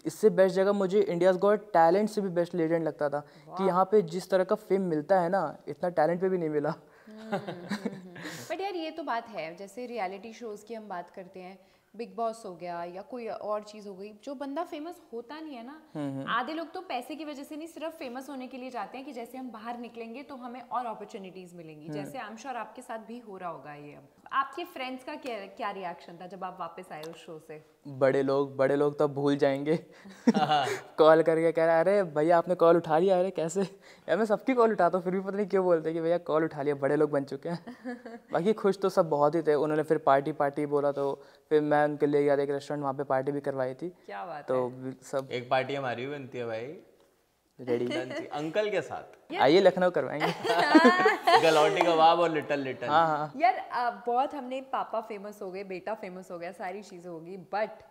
इससे बेस्ट जगह मुझे इंडियाज़ गॉट टैलेंट से भी बेस्ट लेजेंड लगता था कि यहाँ पे जिस तरह का फेम मिलता है ना, इतना टैलेंट पे भी नहीं मिला। बट यार ये तो बात है, जैसे रियलिटी शोज़ की हम बात करते हैं, बिग बॉस हो गया या कोई और चीज़ हो गई, जो बंदा फेमस होता नहीं है ना, आधे लोग तो पैसे की वजह से नहीं, सिर्फ फेमस होने के लिए जाते हैं कि जैसे हम बाहर निकलेंगे तो हमें और अपॉर्चुनिटीज़ मिलेंगी। जैसे आई एम श्योर आपके साथ भी हो रहा होगा ये। अब आपके फ्रेंड्स का क्या रिएक्शन था जब आप वापस आए उस शो से? बड़े लोग तो भूल जाएंगे कॉल करके कह रहे अरे भैया आपने कॉल उठा लिया, अरे कैसे यार, मैं सबकी कॉल उठाता हूँ फिर भी पता नहीं क्यों बोलते कि भैया कॉल उठा लिया, बड़े लोग बन चुके हैं। बाकी खुश तो सब बहुत ही थे। उन्होंने फिर पार्टी बोला, तो फिर मैं उनके लिए गया था एक रेस्टोरेंट, वहाँ पे पार्टी भी करवाई थी। क्या बात तो है? सब एक पार्टी हमारी भी बनती है भाई, रेडी अंकल के साथ। आइए लखनऊ करवाएंगे गलौटी कबाब और लिटल हाँ। यार बहुत हमने पापा फेमस हो गए, बेटा फेमस हो गया, सारी चीज़ें होगी, बट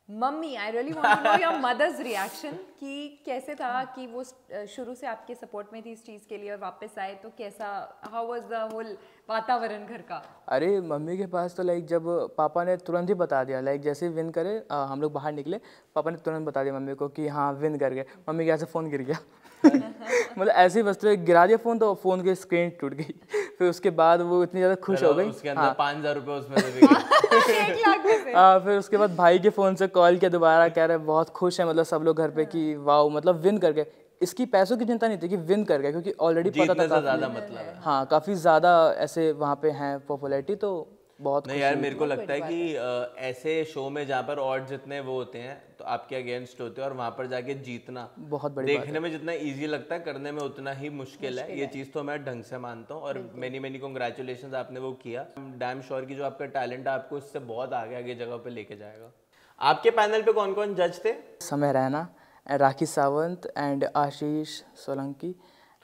मम्मी, I really want to know your mother's reaction कि कैसे था कि वो शुरू से आपके सपोर्ट में थी इस चीज़ के लिए और वापस आए तो कैसा, हाउ वाज द होल वातावरण घर का? अरे मम्मी के पास तो लाइक जब पापा ने तुरंत ही बता दिया, लाइक जैसे ही विन करे हम लोग बाहर निकले, पापा ने तुरंत बता दिया मम्मी को कि हाँ विन कर गए। मम्मी के यहाँ से फ़ोन गिर गया मतलब ऐसे ही बस तो गिरा दिया फ़ोन, तो फ़ोन की स्क्रीन टूट गई। फिर उसके बाद वो इतनी ज़्यादा खुश हो गई, उसके अंदर 5,000 रुपये उसमें से भी गए। 1 लाख में से। फिर उसके बाद भाई के फ़ोन से कॉल किया दोबारा, कह रहे बहुत खुश है मतलब सब लोग घर पे कि वाओ मतलब विन कर गए। इसकी पैसों की चिंता नहीं थी कि विन कर गए, क्योंकि ऑलरेडी पता था जीतने से ज्यादा मतलब है। हाँ काफ़ी ज़्यादा ऐसे वहाँ पे हैं पॉपुलैरिटी, तो बहुत नहीं यार, मेरे को लगता है कि ऐसे शो में जहाँ पर ऑड जितने वो होते हैं तो आपके अगेंस्ट होते हैं, और वहाँ पर जाके जीतना बहुत बड़ी देखने में जितना इजी लगता है, करने में उतना ही मुश्किल है। ये चीज़ तो मैं ढंग से मानता हूँ, और मेनी कॉन्ग्रेचुलेशन आपने वो किया। डैम श्योर की जो आपका टैलेंट है आपको इससे बहुत आगे आगे जगह पे लेके जाएगा। आपके पैनल पे कौन कौन जज थे? समय रैना, राखी सावंत एंड आशीष सोलंकी,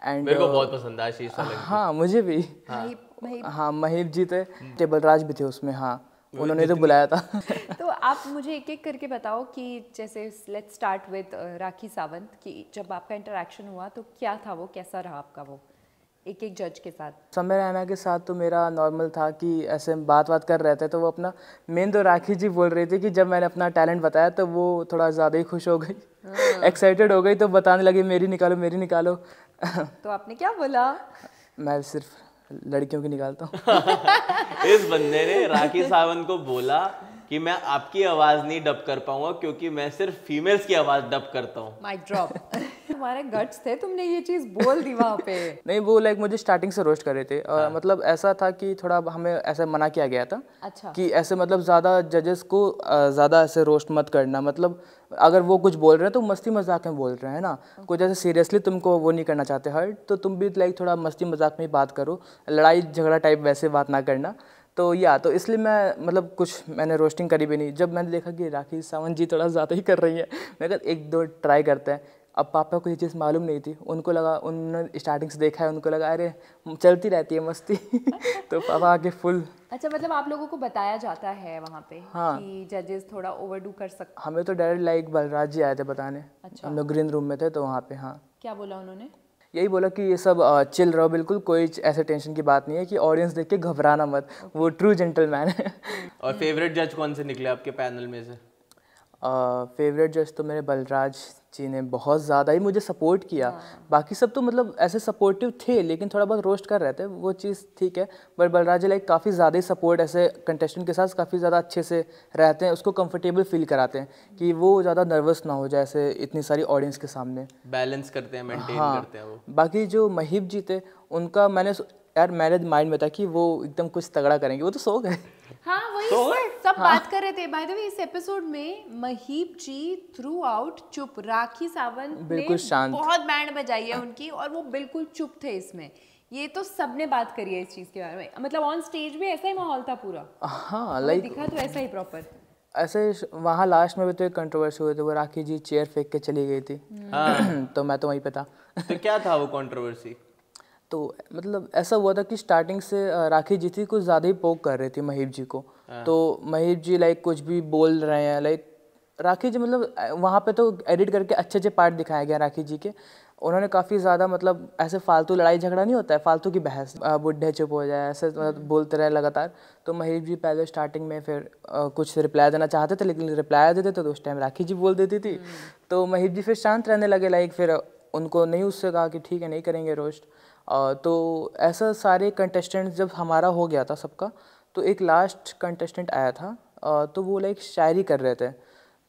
एंड मेरे को बहुत पसंद है आशीष सोलंकी। हाँ मुझे भी। हाँ महिप जी थे, टेबल राज भी थे उसमें, हाँ उन्होंने तो बुलाया था। तो आप मुझे एक एक करके बताओ कि जैसे let's start with Rakhi Sawant कि जब आपका इंटरेक्शन हुआ तो क्या था वो, कैसा रहा आपका वो एक एक जज के साथ? समय रैना के साथ तो मेरा नॉर्मल था कि ऐसे बात कर रहे थे, तो वो अपना मेन तो राखी जी बोल रही थी कि जब मैंने अपना टैलेंट बताया तो वो थोड़ा ज़्यादा ही खुश हो गई, एक्साइटेड हो गई, तो बताने लगी मेरी निकालो। तो आपने क्या बोला? मैं सिर्फ लड़कियों की निकालता हूँ। इस बंदे ने राखी सावंत को बोला कि मैं आपकी आवाज नहीं डब कर पाऊंगा क्योंकि मैं सिर्फ फीमेल्स की आवाज डब करता हूँ। Mic drop. तुम्हारे गट्स थे, तुमने ये चीज बोल दी वहाँ पे। नहीं, वो लाइक मुझे स्टार्टिंग से रोस्ट कर रहे थे। मतलब ऐसा था कि थोड़ा हमें ऐसा मना किया गया था अच्छा। कि ऐसे मतलब ज़्यादा जजेस को ज़्यादा ऐसे रोस्ट मत करना, मतलब अगर वो कुछ बोल रहे हैं तो मस्ती मजाक में बोल रहे हैं ना, कुछ ऐसे सीरियसली तुमको वो नहीं करना चाहते हर्ट, तो तुम भी लाइक थोड़ा मस्ती मजाक में ही बात करो, लड़ाई झगड़ा टाइप वैसे बात ना करना। तो तो इसलिए मैं मतलब कुछ मैंने रोस्टिंग करी भी नहीं। जब मैंने देखा कि राखी सावंत जी थोड़ा ज़्यादा ही कर रही है, मैं कहा एक दो ट्राई करते हैं। अब पापा को ये चीज़ मालूम नहीं थी, उनको लगा, उन्होंने स्टार्टिंग से देखा है, उनको लगा अरे चलती रहती है मस्ती। तो पापा आके फुल। अच्छा, मतलब आप लोगों को बताया जाता है वहाँ पे हाँ। कि जजेस थोड़ा ओवरडू कर सकते। हमें तो डायरेक्ट लाइक बलराज जी आए थे बताने। अच्छा। हम लोग ग्रीन रूम में थे तो वहाँ पे। हाँ, क्या बोला उन्होंने? यही बोला कि ये सब चिल रहो, बिल्कुल कोई ऐसे टेंशन की बात नहीं है, कि ऑडियंस देख के घबराना मत, वो ट्रू जेंटलमैन है। और फेवरेट जज कौन से निकले आपके पैनल में से? फेवरेट जज तो मेरे बलराज जी ने बहुत ज़्यादा ही मुझे सपोर्ट किया। बाकी सब तो मतलब ऐसे सपोर्टिव थे, लेकिन थोड़ा बहुत रोस्ट कर रहे थे, वो चीज़ ठीक है। बट बलराज जी लाइक काफ़ी ज़्यादा ही सपोर्ट ऐसे कंटेस्टेंट के साथ काफ़ी ज़्यादा अच्छे से रहते हैं, उसको कंफर्टेबल फील कराते हैं कि वो ज़्यादा नर्वस ना हो जाए ऐसे इतनी सारी ऑडियंस के सामने। बैलेंस करते हैं, मेंटेन करते हैं वो। बाकी जो महीप जी थे उनका मैंने माइंड में था कि वो एकदम कुछ तगड़ा करेंगे, वो तो सो गए। हाँ, वही सब बात कर रहे थे। बाय द वे, इस एपिसोड में महीप जी थ्रू आउट चुप, राखी सावंत बिल्कुल शांत, बहुत बैंड बजाई है उनकी, और वो बिल्कुल चुप थे इसमें। ये तो सबने बात करी है इस चीज के बारे में, मतलब ऑन स्टेज भी ऐसा ही माहौल था पूरा। हाँ, लाइक दिखा तो ऐसा ही प्रॉपर ऐसे। वहाँ लास्ट में भी तो एक कंट्रोवर्सी हुई थी, वो राखी जी चेयर फेंक के चली गई थी। हाँ। तो मैं तो वहीं पे था। तो क्या था वो कंट्रोवर्सी? तो मतलब ऐसा हुआ था कि स्टार्टिंग से राखी जी थी कुछ ज़्यादा ही पोक कर रही थी महीप जी को। तो महीप जी लाइक कुछ भी बोल रहे हैं, लाइक राखी जी मतलब वहाँ पे तो एडिट करके अच्छे अच्छे पार्ट दिखाया गया राखी जी के। उन्होंने काफ़ी ज़्यादा मतलब ऐसे फालतू लड़ाई झगड़ा नहीं होता है, फालतू की बहस, बुढ़े चुप हो जाए ऐसे मतलब बोलते रहे लगातार। तो महीप जी पहले स्टार्टिंग में फिर कुछ रिप्लाई देना चाहते थे, लेकिन रिप्लाई देते तो उस टाइम राखी जी बोल देती थी। तो महीप जी फिर शांत रहने लगे, लाइक फिर उनको नहीं उससे कहा कि ठीक है नहीं करेंगे रोस्ट। तो ऐसा सारे कंटेस्टेंट जब हमारा हो गया था सबका, तो एक लास्ट कंटेस्टेंट आया था, तो वो लाइक शायरी कर रहे थे।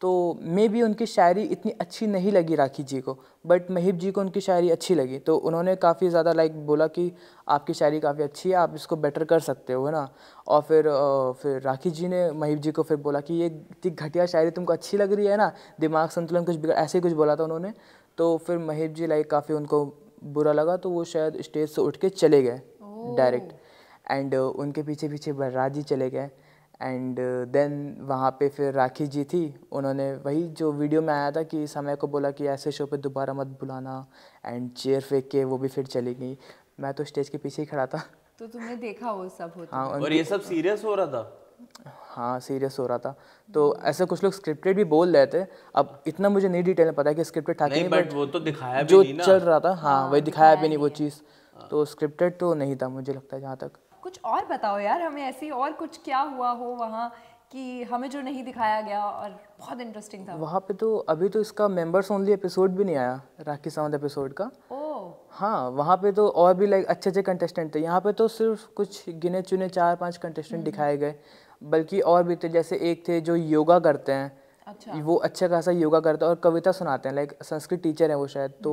तो मे भी उनकी शायरी इतनी अच्छी नहीं लगी राखी जी को, बट महीप जी को उनकी शायरी अच्छी लगी। तो उन्होंने काफ़ी ज़्यादा लाइक बोला कि आपकी शायरी काफ़ी अच्छी है, आप इसको बेटर कर सकते हो, है ना। और फिर राखी जी ने महीप जी को फिर बोला कि ये इतनी घटिया शायरी तुमको अच्छी लग रही है ना, दिमाग संतुलन कुछ बिगड़, ऐसे ही कुछ बोला था उन्होंने। तो फिर महीप जी लाइक काफ़ी उनको बुरा लगा, तो वो शायद स्टेज से उठ के चले गए डायरेक्ट। एंड उनके पीछे पीछे बलराज जी चले गए। एंड देन वहाँ पे फिर राखी जी थी, उन्होंने वही जो वीडियो में आया था कि समय को बोला कि ऐसे शो पे दोबारा मत बुलाना, एंड चेयर फेंक के वो भी फिर चली गई। मैं तो स्टेज के पीछे ही खड़ा था। तो तुमने देखा वो सब होता? हाँ, और ये सब सीरियस हो रहा था? हाँ, सीरियस हो रहा था। तो ऐसे कुछ लोग स्क्रिप्टेड भी बोल रहे थे। अब इतना मुझे नहीं डिटेल में पता है कि स्क्रिप्टेड था कि नहीं, बट वो तो दिखाया भी जो नहीं ना चल रहा था। हाँ, वही दिखाया भी नहीं वो चीज़। तो स्क्रिप्टेड तो नहीं था मुझे लगता है जहाँ तक। कुछ और बताओ यार हमें, ऐसी और कुछ क्या हुआ हो वहाँ कि हमें जो नहीं दिखाया गया और बहुत इंटरेस्टिंग था वहाँ पे। तो अभी तो इसका मेंबर्स ओनली एपिसोड भी नहीं आया, राखी सावंत एपिसोड का। ओह, हाँ, वहाँ पे तो और भी लाइक अच्छे अच्छे कंटेस्टेंट थे। यहाँ पे तो सिर्फ कुछ गिने चुने 4-5 कंटेस्टेंट दिखाए गए, बल्कि और भी थे। जैसे एक थे जो योगा करते हैं। अच्छा। वो अच्छा खासा योगा करते हैं और कविता सुनाते हैं, लाइक संस्कृत टीचर हैं वो शायद। तो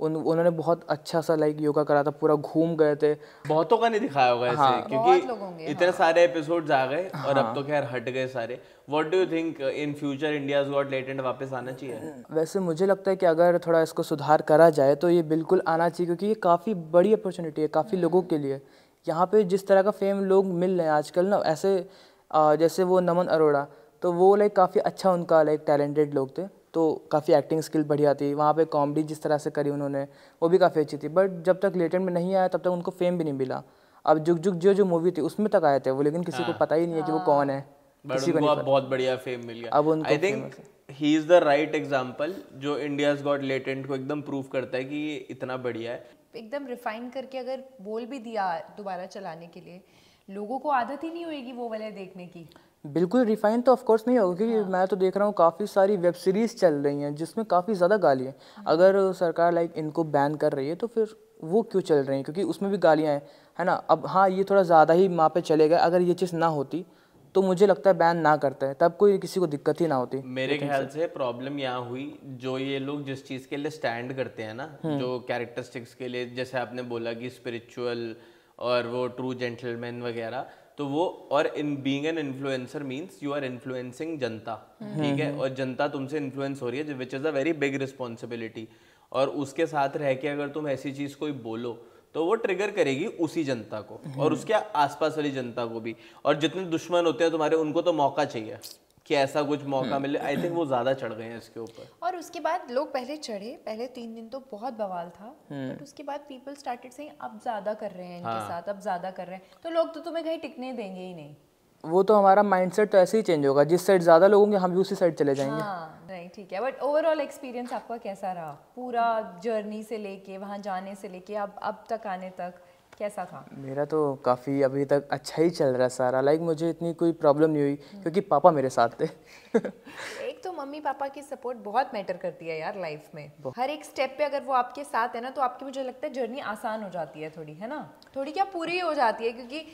उन्होंने बहुत अच्छा सा लाइक योगा करा था, पूरा घूम गए थे। बहुतों का नहीं दिखाया होगा ऐसे। बहुत लोग क्योंकि होंगे, इतने सारे एपिसोड्स आ गए और अब तो खैर हट गए सारे। What do you think in future India's got talent वापस आना चाहिए? वैसे मुझे लगता है कि अगर थोड़ा इसको सुधार करा जाए तो ये बिल्कुल आना चाहिए, क्योंकि ये काफ़ी बड़ी अपॉर्चुनिटी है काफ़ी लोगों के लिए। यहाँ पे जिस तरह का फेम लोग मिल रहे हैं आजकल ना, ऐसे जैसे वो नमन अरोड़ा, तो वो लाइक काफ़ी अच्छा उनका लाइक टैलेंटेड लोग थे। तो काफ़ी एक्टिंग स्किल बढ़िया थी। वहाँ पे कॉमेडी जिस तरह से करी उन्होंने, वो भी काफ़ी अच्छी थी। बट जब तक लेटेंट में नहीं आया तब तक उनको फेम भी नहीं मिला। अब जुग जुग जो मूवी थी उसमें तक आए थे वो, लेकिन किसी को पता ही नहीं है कि वो कौन है, किसी को उनको नहीं अब बहुत बढ़िया फेम मिल गया। अब उनको I think he is the right example जो इंडियाज गॉट टैलेंट को एकदम प्रूव करता है कि ये इतना बढ़िया है। एकदम रिफाइन करके अगर बोल भी दिया दोबारा चलाने के लिए, लोगों को आदत ही नहीं होएगी वो वाले देखने की। बिल्कुल रिफाइन तो ऑफ कोर्स नहीं होगा, क्योंकि मैं तो देख रहा हूँ काफ़ी सारी वेब सीरीज़ चल रही हैं जिसमें काफ़ी ज़्यादा गाली है। अगर सरकार लाइक इनको बैन कर रही है तो फिर वो क्यों चल रही हैं, क्योंकि उसमें भी गालियाँ हैं, है ना। अब हाँ, ये थोड़ा ज़्यादा ही वहाँ पे चले गए। अगर ये चीज़ ना होती तो मुझे लगता है बैन ना करता है, तब कोई किसी को दिक्कत ही ना होती। मेरे ख्याल से प्रॉब्लम यहाँ हुई, जो ये लोग जिस चीज़ के लिए स्टैंड करते हैं ना, जो कैरेक्टरिस्टिक्स के लिए, जैसे आपने बोला कि स्पिरिचुअल और वो ट्रू जेंटलमैन वगैरह, तो वो, और in being an influencer means you are influencing जनता, ठीक है, और जनता तुमसे इन्फ्लुएंस हो रही है, which is a very big responsibility. और उसके साथ रह के अगर तुम ऐसी चीज़ कोई बोलो तो वो ट्रिगर करेगी उसी जनता को और उसके आसपास वाली जनता को भी, और जितने दुश्मन होते हैं तुम्हारे उनको तो मौका चाहिए कि ऐसा कुछ मौका मिले। आई थिंक वो ज़्यादा चढ़ गए हैं इसके ऊपर। और उसके बाद लोग पहले चढ़े, पहले 3 दिन तो बहुत बवाल था, बट उसके बाद पीपल स्टार्टेड सेइंग अब ज़्यादा कर रहे हैं इनके साथ, अब ज़्यादा कर रहे हैं, तो लोग तो तुम्हें कहीं टिकने देंगे ही नहीं। वो तो हमारा माइंडसेट तो ऐसे ही चेंज होगा, जिस साइड ज़्यादा लोग होंगे हम भी उसी साइड चले जाएंगे। हाँ, नहीं ठीक है, बट ओवरऑल एक्सपीरियंस आपका कैसा रहा, पूरा जर्नी से लेके वहाँ जाने से लेके अब तक आने तक कैसा था? मेरा तो काफ़ी अभी तक अच्छा ही चल रहा है सारा, लाइक मुझे इतनी कोई प्रॉब्लम नहीं हुई क्योंकि पापा मेरे साथ थे। एक तो मम्मी पापा की सपोर्ट बहुत मैटर करती है यार लाइफ में, हर एक स्टेप पे अगर वो आपके साथ है ना तो आपकी, मुझे लगता है जर्नी आसान हो जाती है थोड़ी, है ना, थोड़ी क्या पूरी हो जाती है, क्योंकि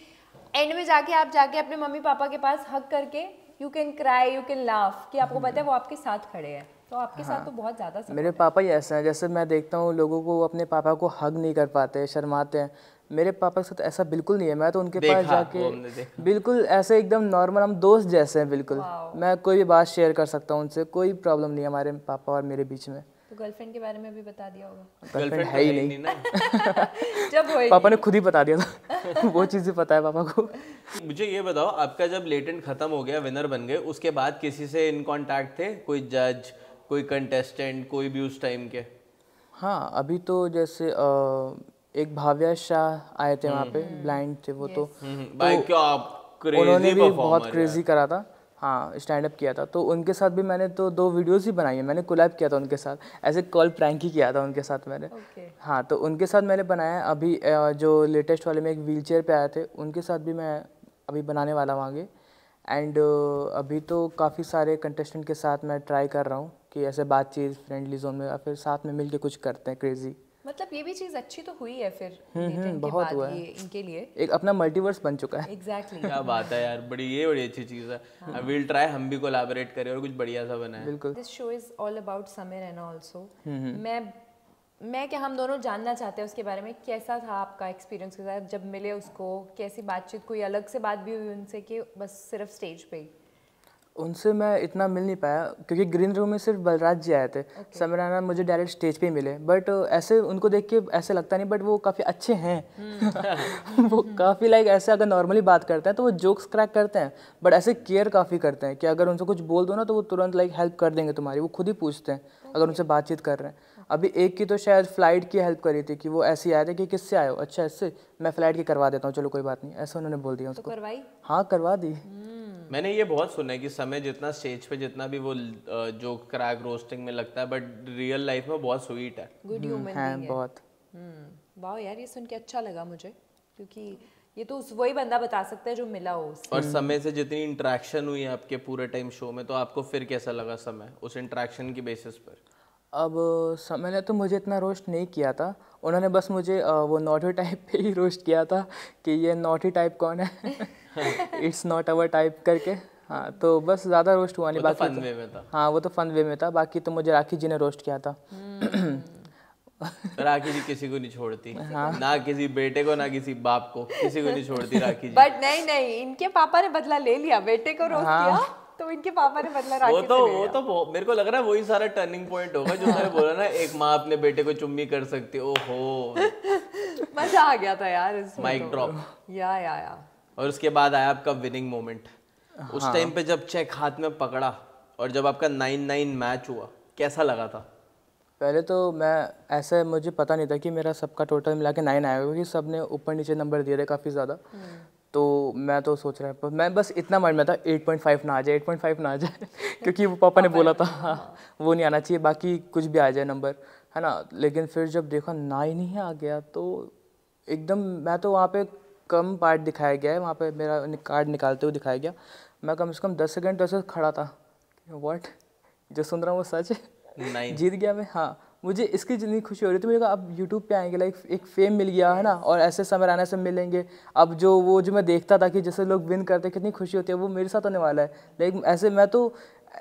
एंड में जाके आप जाके अपने मम्मी पापा के पास हग करके you can cry, you can laugh, कि आपको पता है वो आपके साथ खड़े हैं, तो आपके साथ तो बहुत ज़्यादा support मेरे पापा ही ऐसे हैं, जैसे मैं देखता हूँ लोगों को अपने पापा को हग नहीं कर पाते, शर्माते हैं, मेरे पापा के साथ ऐसा बिल्कुल नहीं है। मैं तो उनके पास जाके बिल्कुल ऐसे एकदम नॉर्मल, हम दोस्त जैसे हैं बिल्कुल, मैं कोई भी बात शेयर कर सकता हूँ उनसे, कोई प्रॉब्लम नहीं है हमारे पापा और मेरे बीच में। तो गर्लफ्रेंड के बारे में भी बता दिया होगा? गर्लफ्रेंड है ही नहीं ना। जब होएगी पापा ने खुद ही बता दिया था। वो चीज़ें पता है पापा को। मुझे ये बताओ, आपका जब लेटेंट खत्म हो गया, विनर बन गए, उसके बाद किसी से इन कांटेक्ट थे, कोई जज, कोई कंटेस्टेंट, कोई भी उस टाइम के? हाँ, अभी तो जैसे एक भाव्या शाह आए थे वहाँ पे, ब्लाइंड थे वो, तो भाई क्या उन्होंने क्रेजी भी बहुत परफॉर्मर क्रेजी करा था। हाँ, स्टैंड अप किया था, तो उनके साथ भी मैंने तो 2 वीडियोस ही बनाई है, मैंने कोलैब किया था उनके साथ, ऐसे कॉल प्रैंक ही किया था उनके साथ मैंने। हाँ, तो उनके साथ मैंने बनाया है। अभी जो लेटेस्ट वाले में एक व्हील चेयर पे आए थे, उनके साथ भी मैं अभी बनाने वाला हूँ आगे। एंड अभी तो काफ़ी सारे कंटेस्टेंट के साथ मैं ट्राई कर रहा हूँ कि ऐसे बातचीत फ्रेंडली जोन में, या फिर साथ में मिल के कुछ करते हैं क्रेजी। मतलब ये भी चीज अच्छी तो हुई है फिर dating के बहुत बाद हुआ है। ये इनके लिए एक अपना मल्टीवर्स बन चुका है। एग्जैक्टली क्या बात है यार, बड़ी अच्छी चीज़ है। आई विल ट्राई हम भी कोलैबोरेट करें और कुछ बढ़िया सा बनाए। बिल्कुल। This show is all about summer and also मैं क्या, हम दोनों जानना चाहते हैं उसके बारे में, कैसा था आपका एक्सपीरियंस के साथ जब मिले उसको, कैसी बातचीत, कोई अलग से बात भी हुई उनसे कि बस सिर्फ स्टेज पे ही? उनसे मैं इतना मिल नहीं पाया क्योंकि ग्रीन रूम में सिर्फ बलराज जी आए थे। समर राणा मुझे डायरेक्ट स्टेज पे ही मिले, बट ऐसे उनको देख के ऐसे लगता नहीं, बट वो काफ़ी अच्छे हैं। वो काफ़ी लाइक ऐसे अगर नॉर्मली बात करते हैं तो वो जोक्स क्रैक करते हैं, बट ऐसे केयर काफ़ी करते हैं कि अगर उनसे कुछ बोल दो ना तो वो तुरंत लाइक हेल्प कर देंगे तुम्हारी, वो खुद ही पूछते हैं अगर उनसे बातचीत कर रहे हैं। अभी एक की तो शायद फ़्लाइट की हेल्प करी थी कि वो ऐसे ही आए थे कि किससे आए हो, अच्छा इससे, मैं फ़्लाइट की करवा देता हूँ, चलो कोई बात नहीं, ऐसा उन्होंने बोल दिया तो उसको। करवाई? हाँ, करवा दी। मैंने ये बहुत सुना है कि समय जितना स्टेज पे जितना भी वो जो क्रैक रोस्टिंग में लगता है, बट रियल लाइफ में बहुत स्वीट है। गुड ह्यूमन है बीइंग है। बहुत। वाह यार, ये सुन के अच्छा लगा मुझे, क्योंकि ये तो वही बंदा बता सकता है जो मिला हो उससे। और समय से जितनी इंटरेक्शन हुई है आपके पूरे टाइम शो में, तो आपको फिर कैसा लगा समय उस इंटरेक्शन की बेसिस पर? अब समय ने तो मुझे इतना रोस्ट नहीं किया था, उन्होंने बस मुझे वो नॉटी टाइप पे ही रोस्ट किया था कि ये नॉटी टाइप कौन है, इट्स नॉट अवर टाइप करके। हाँ, तो बस ज़्यादा रोस्ट हुआ नहीं, बाकी फन वे में था। हाँ, वो तो फन वे में था, बाकी तो मुझे राखी जी ने रोस्ट किया था। राखी जी किसी को नहीं छोड़ती, ना किसी बेटे को ना किसी बाप को, किसी को नहीं छोड़ती राखी जी। बट नहीं, इनके पापा ने बदला ले लिया, बेटे को रोस्ट किया तो इनके पापा ने बदला राखी से ले लिया। मेरे को लग रहा है वही सारा टर्निंग पॉइंट होगा जो मैंने बोला ना, एक माँ अपने बेटे को चुम्मी कर सकती है। ओहो, मजा आ गया था यार इसमें। Mic drop. या और उसके बाद आया आपका विनिंग मोमेंट। उस टाइम पे जब चेक हाथ में पकड़ा और जब आपका 9-9 मैच हुआ, कैसा लगा था? पहले तो मैं ऐसे, मुझे पता नहीं था कि मेरा सबका टोटल मिला के 9 आएगा, क्योंकि सब ने ऊपर नीचे नंबर दिए थे काफ़ी ज़्यादा। तो मैं तो सोच रहा था, मैं बस इतना माइंड में था 8.5 ना आ जाए, 8.5 ना आ जाए, क्योंकि वो पापा ने बोला था वो नहीं आना चाहिए, बाकी कुछ भी आ जाए नंबर, है ना। लेकिन फिर जब देखा 9 ही आ गया तो एकदम, मैं तो वहाँ पे कम पार्ट दिखाया गया है, वहाँ पे मेरा कार्ड निकालते हुए दिखाया गया, मैं कम से कम 10 सेकंड तो ऐसे खड़ा था, व्हाट, जो सुन रहा हूँ वो सच है, जीत गया मैं। हाँ, मुझे इसकी जितनी खुशी हो रही थी, मुझे कहा अब यूट्यूब पे आएंगे, लाइक एक फेम मिल गया है ना, और ऐसे समय आने से मिलेंगे। अब जो मैं देखता था कि जैसे लोग विन करते कितनी खुशी होती है, वो मेरे साथ होने वाला है। लाइक ऐसे मैं तो,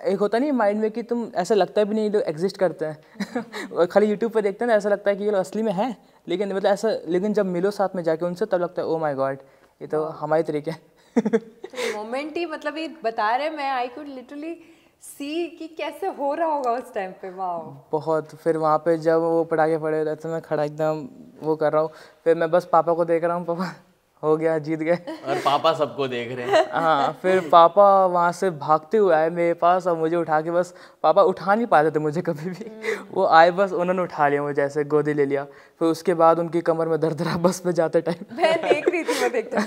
एक होता नहीं माइंड में कि तुम ऐसा लगता भी नहीं लोग एग्जिस्ट करते हैं और खाली यूट्यूब पे देखते हैं ना, ऐसा लगता है कि ये लोग असली में हैं, लेकिन मतलब ऐसा, लेकिन जब मिलो साथ में जाके उनसे तब लगता है ओ माय गॉड, ये तो हमारे तरीके हैं। तो मोमेंट ही मतलब ये बता रहे, मैं आई कुड लिटरली सी कि कैसे हो रहा होगा उस टाइम पे। वाओ, बहुत। फिर वहाँ पे जब वो पटाखे पड़े रहते, मैं खड़ा एकदम वो कर रहा हूँ, फिर मैं बस पापा को देख रहा हूँ, पापा हो गया, जीत गए। और पापा सबको देख रहे हैं। हाँ, फिर पापा वहाँ से भागते हुए आए मेरे पास और मुझे उठा के, बस पापा उठा नहीं पाते थे मुझे कभी भी, वो आए बस उन्होंने उठा लिया मुझे, ऐसे गोदी ले लिया। फिर उसके बाद उनकी कमर में दर्द रहा बस पे जाते टाइम। मैं देख रही थी, मैं देखता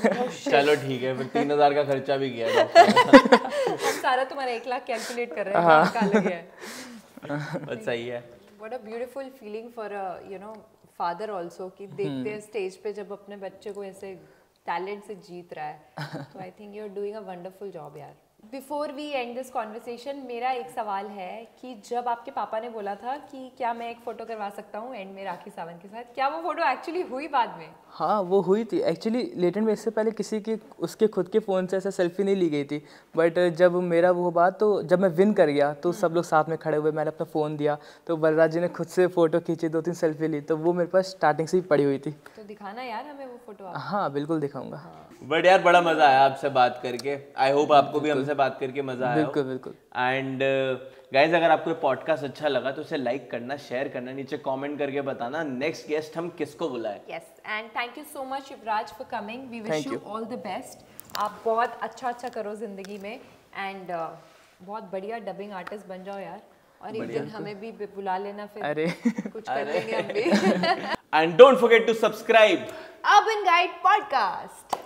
चलो ठीक है, फिर 3000 का खर्चा भी किया। हम सारा तुम्हारा 1 लाख कैलकुलेट कर रहे हैं, कहाँ लगे है। बस सही है। What a beautiful feeling for a father also, कि देखते हैं स्टेज पे जब अपने बच्चे को ऐसे टैलेंट से जीत रहा है। तो I think you are doing a wonderful job यार। Before we end this conversation, मेरा एक सवाल है कि जब आपके पापा ने बोला था कि क्या मैं एक फ़ोटो करवा सकता हूँ एंड में राखी सावंत के साथ, क्या वो फ़ोटो एक्चुअली हुई बाद में? हाँ, वो हुई थी एक्चुअली। लेटेंट में इससे पहले किसी के उसके खुद के फ़ोन से ऐसे सेल्फी नहीं ली गई थी, बट जब मेरा वो बात, तो जब मैं विन कर गया तो सब लोग साथ में खड़े हुए, मैंने अपना फ़ोन दिया तो बलराज जी ने खुद से फ़ोटो खींची, 2-3 सेल्फी ली, तो वो मेरे पास स्टार्टिंग से ही पड़ी हुई थी। तो दिखाना यार हमें वो फ़ोटो आप। हाँ बिल्कुल दिखाऊंगा। बट यार बड़ा मजा आया आपसे बात करके। आई होप आपको भी हमसे बात करके मजा आया। बिल्कुल बिल्कुल। एंड गाइज, अगर आपको ये पॉडकास्ट अच्छा लगा तो उसे लाइक करना, शेयर करना, नीचे कमेंट करके बताना नेक्स्ट गेस्ट हम किसको बुलाएं। Yes, and thank you so much Yuvraj for coming. We wish Thank you you. All the best. आप बहुत अच्छा करो जिंदगी में एंड बहुत बढ़िया डबिंग आर्टिस्ट बन जाओ यार, और एक दिन हमें भी बुला लेना, फिर अरे कुछ कर लेंगे हम भी। And don't forget to subscribe urban guide podcast.